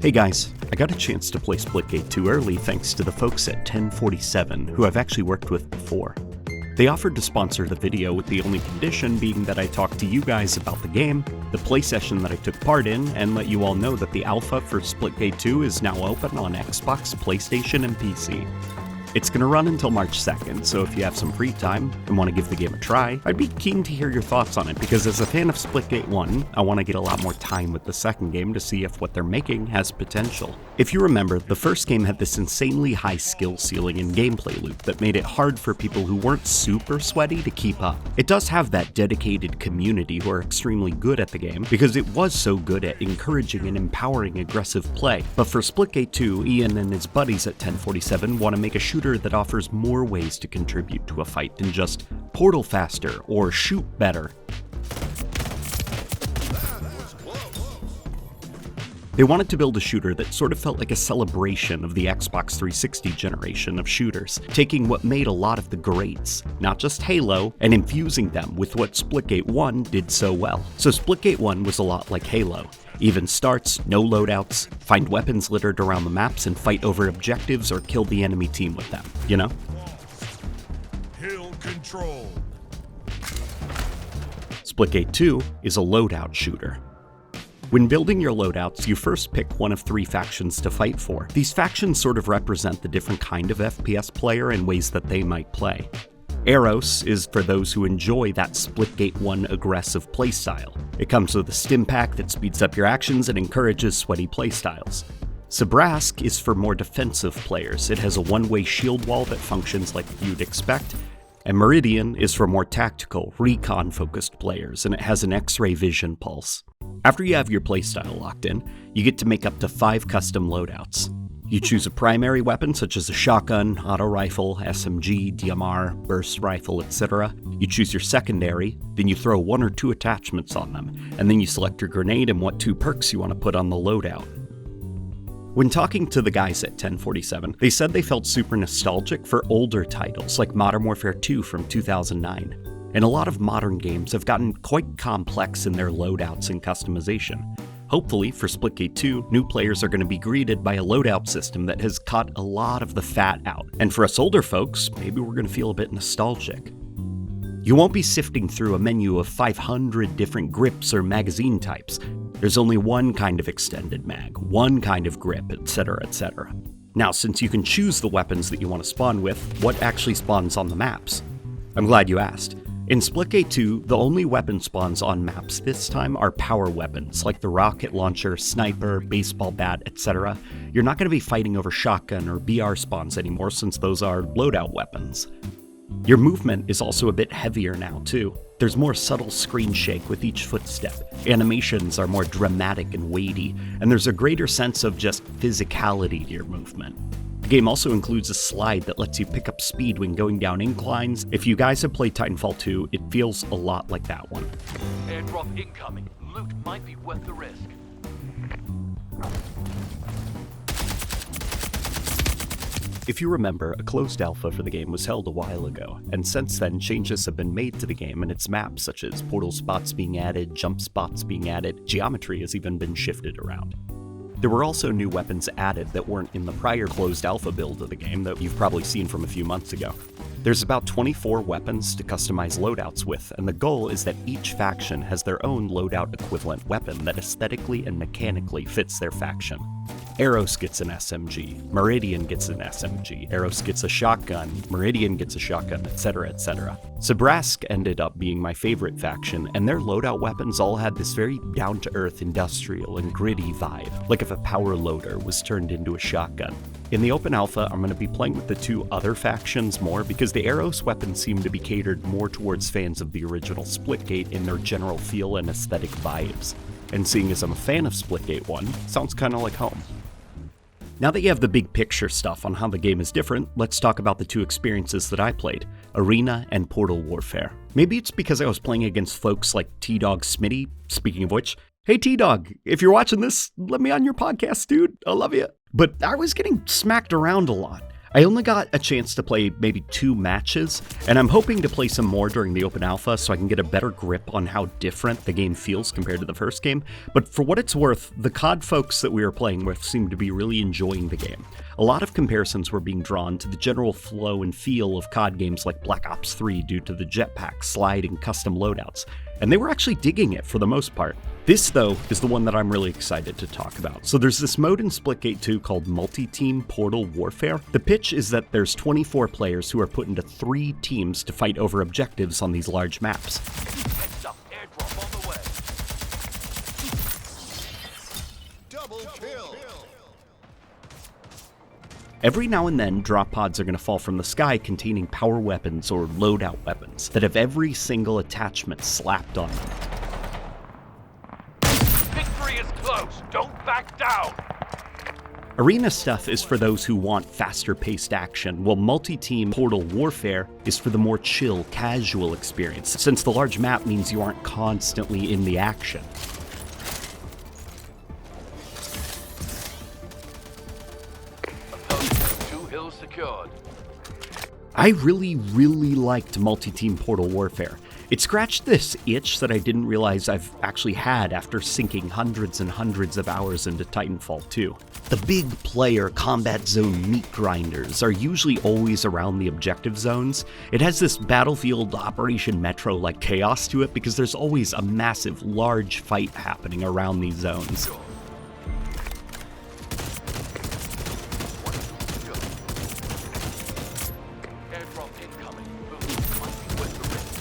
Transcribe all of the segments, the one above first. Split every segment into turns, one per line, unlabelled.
Hey guys, I got a chance to play Splitgate 2 early thanks to the folks at 1047, who I've actually worked with before. They offered to sponsor the video with the only condition being that I talk to you guys about the game, the play session that I took part in, and let you all know that the alpha for Splitgate 2 is now open on Xbox, PlayStation, and PC. It's going to run until March 2nd, so if you have some free time and want to give the game a try, I'd be keen to hear your thoughts on it, because as a fan of Splitgate 1, I want to get a lot more time with the second game to see if what they're making has potential. If you remember, the first game had this insanely high skill ceiling and gameplay loop that made it hard for people who weren't super sweaty to keep up. It does have that dedicated community who are extremely good at the game, because it was so good at encouraging and empowering aggressive play. But for Splitgate 2, Ian and his buddies at 1047 want to make a shooter that offers more ways to contribute to a fight than just portal faster or shoot better. They wanted to build a shooter that sort of felt like a celebration of the Xbox 360 generation of shooters, taking what made a lot of the greats, not just Halo, and infusing them with what Splitgate 1 did so well. So Splitgate 1 was a lot like Halo. Even starts, no loadouts, find weapons littered around the maps and fight over objectives or kill the enemy team with them, you know?
Hill control.
Splitgate 2 is a loadout shooter. When building your loadouts, you first pick one of 3 factions to fight for. These factions sort of represent the different kind of FPS player and ways that they might play. Eros is for those who enjoy that Splitgate 1 aggressive playstyle. It comes with a stim pack that speeds up your actions and encourages sweaty playstyles. Sabrask is for more defensive players. It has a one-way shield wall that functions like you'd expect. And Meridian is for more tactical, recon-focused players, and it has an X-ray vision pulse. After you have your playstyle locked in, you get to make up to 5 custom loadouts. You choose a primary weapon such as a shotgun, auto rifle, SMG, DMR, burst rifle, etc. You choose your secondary, then you throw 1 or 2 attachments on them, and then you select your grenade and what 2 perks you want to put on the loadout. When talking to the guys at 1047, they said they felt super nostalgic for older titles like Modern Warfare 2 from 2009. And a lot of modern games have gotten quite complex in their loadouts and customization. Hopefully, for Splitgate 2, new players are going to be greeted by a loadout system that has cut a lot of the fat out. And for us older folks, maybe we're going to feel a bit nostalgic. You won't be sifting through a menu of 500 different grips or magazine types. There's only one kind of extended mag, one kind of grip, etc., etc. Now, since you can choose the weapons that you want to spawn with, what actually spawns on the maps? I'm glad you asked. In Splitgate 2, the only weapon spawns on maps this time are power weapons, like the rocket launcher, sniper, baseball bat, etc. You're not going to be fighting over shotgun or BR spawns anymore since those are loadout weapons. Your movement is also a bit heavier now too. There's more subtle screen shake with each footstep, animations are more dramatic and weighty, and there's a greater sense of just physicality to your movement. The game also includes a slide that lets you pick up speed when going down inclines. If you guys have played Titanfall 2, it feels a lot like that one.
Airdrop incoming. Loot might be worth the risk.
If you remember, a closed alpha for the game was held a while ago, and since then changes have been made to the game and its maps, such as portal spots being added, jump spots being added, geometry has even been shifted around. There were also new weapons added that weren't in the prior closed alpha build of the game that you've probably seen from a few months ago. There's about 24 weapons to customize loadouts with, and the goal is that each faction has their own loadout equivalent weapon that aesthetically and mechanically fits their faction. Eros gets an SMG, Meridian gets an SMG, Eros gets a shotgun, Meridian gets a shotgun, etc., etc. Sabrask ended up being my favorite faction, and their loadout weapons all had this very down-to-earth industrial and gritty vibe, like if a power loader was turned into a shotgun. In the open alpha, I'm going to be playing with the 2 other factions more because the Eros weapons seem to be catered more towards fans of the original Splitgate in their general feel and aesthetic vibes. And seeing as I'm a fan of Splitgate 1, sounds kinda like home. Now that you have the big picture stuff on how the game is different, let's talk about the 2 experiences that I played, Arena and Portal Warfare. Maybe it's because I was playing against folks like T-Dog Smitty, speaking of which, hey T-Dog, if you're watching this, let me on your podcast, dude, I love you. But I was getting smacked around a lot. I only got a chance to play maybe 2 matches, and I'm hoping to play some more during the open alpha so I can get a better grip on how different the game feels compared to the first game. But for what it's worth, the COD folks that we were playing with seemed to be really enjoying the game. A lot of comparisons were being drawn to the general flow and feel of COD games like Black Ops 3 due to the jetpack, slide, and custom loadouts, and they were actually digging it for the most part. This, though, is the one that I'm really excited to talk about. So there's this mode in Splitgate 2 called Multi-Team Portal Warfare. The pitch is that there's 24 players who are put into 3 teams to fight over objectives on these large maps.
Heads up, airdrop on the way.
Double kill.
Every now and then, drop pods are going to fall from the sky containing power weapons or loadout weapons that have every single attachment slapped on them.
Victory is close. Don't back down.
Arena stuff is for those who want faster-paced action, while multi-team Portal Warfare is for the more chill, casual experience, since the large map means you aren't constantly in the action.
Opponent, 2 hills secured.
I really liked multi-team Portal Warfare. It scratched this itch that I didn't realize I've actually had after sinking hundreds and hundreds of hours into Titanfall 2. The big player combat zone meat grinders are usually always around the objective zones. It has this Battlefield Operation Metro-like chaos to it because there's always a massive, large fight happening around these zones.
Airdrop incoming. Move. Might be worth the risk.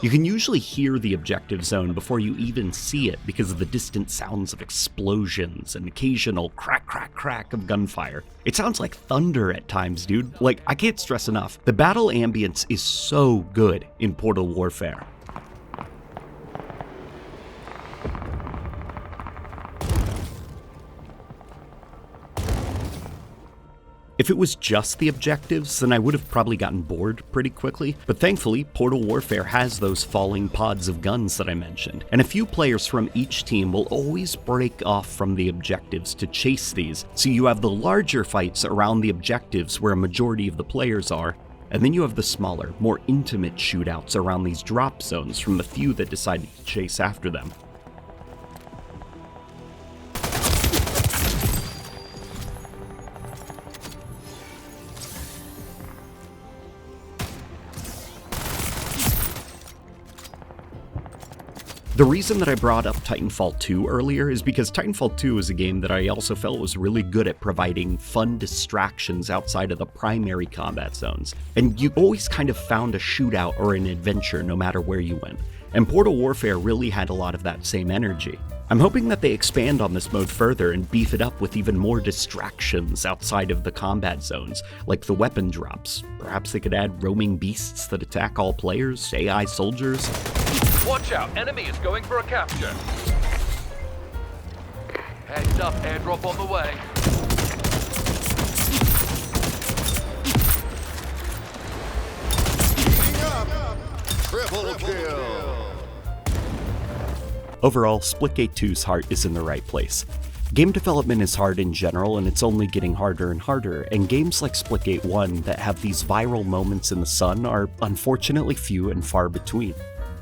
You can usually hear the objective zone before you even see it because of the distant sounds of explosions and occasional crack, crack, crack of gunfire. It sounds like thunder at times, dude. Like, I can't stress enough. The battle ambience is so good in Portal Warfare. If it was just the objectives, then I would have probably gotten bored pretty quickly, but thankfully, Portal Warfare has those falling pods of guns that I mentioned, and a few players from each team will always break off from the objectives to chase these, so you have the larger fights around the objectives where a majority of the players are, and then you have the smaller, more intimate shootouts around these drop zones from the few that decided to chase after them. The reason that I brought up Titanfall 2 earlier is because Titanfall 2 is a game that I also felt was really good at providing fun distractions outside of the primary combat zones, and you always kind of found a shootout or an adventure no matter where you went, and Portal Warfare really had a lot of that same energy. I'm hoping that they expand on this mode further and beef it up with even more distractions outside of the combat zones, like the weapon drops. Perhaps they could add roaming beasts that attack all players, AI soldiers.
Watch out, enemy is going for a capture. Heads up, airdrop on the way.
Triple kill.
Overall, Splitgate 2's heart is in the right place. Game development is hard in general, and it's only getting harder and harder, and games like Splitgate 1 that have these viral moments in the sun are unfortunately few and far between.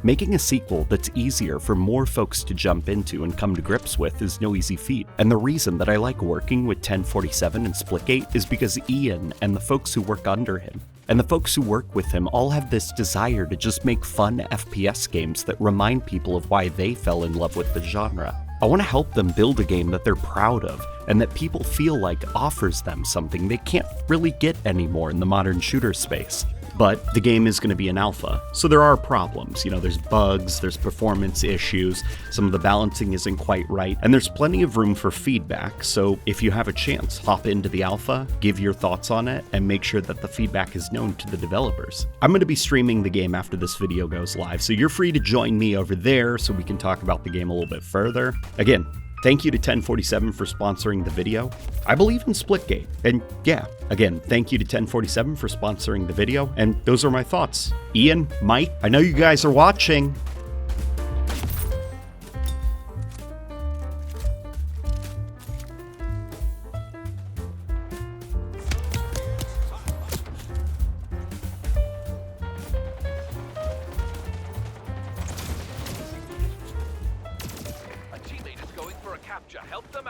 Making a sequel that's easier for more folks to jump into and come to grips with is no easy feat, and the reason that I like working with 1047 and Splitgate is because Ian and the folks who work under him, and the folks who work with him all have this desire to just make fun FPS games that remind people of why they fell in love with the genre. I want to help them build a game that they're proud of, and that people feel like offers them something they can't really get anymore in the modern shooter space. But the game is going to be an alpha, so there are problems. There's bugs, there's performance issues, some of the balancing isn't quite right, and there's plenty of room for feedback, so if you have a chance, hop into the alpha, give your thoughts on it, and make sure that the feedback is known to the developers. I'm going to be streaming the game after this video goes live, so you're free to join me over there so we can talk about the game a little bit further. Again, thank you to 1047 for sponsoring the video. I believe in Splitgate. And yeah, again, thank you to 1047 for sponsoring the video. And those are my thoughts. Ian, Mike, I know you guys are watching.
capture. Help them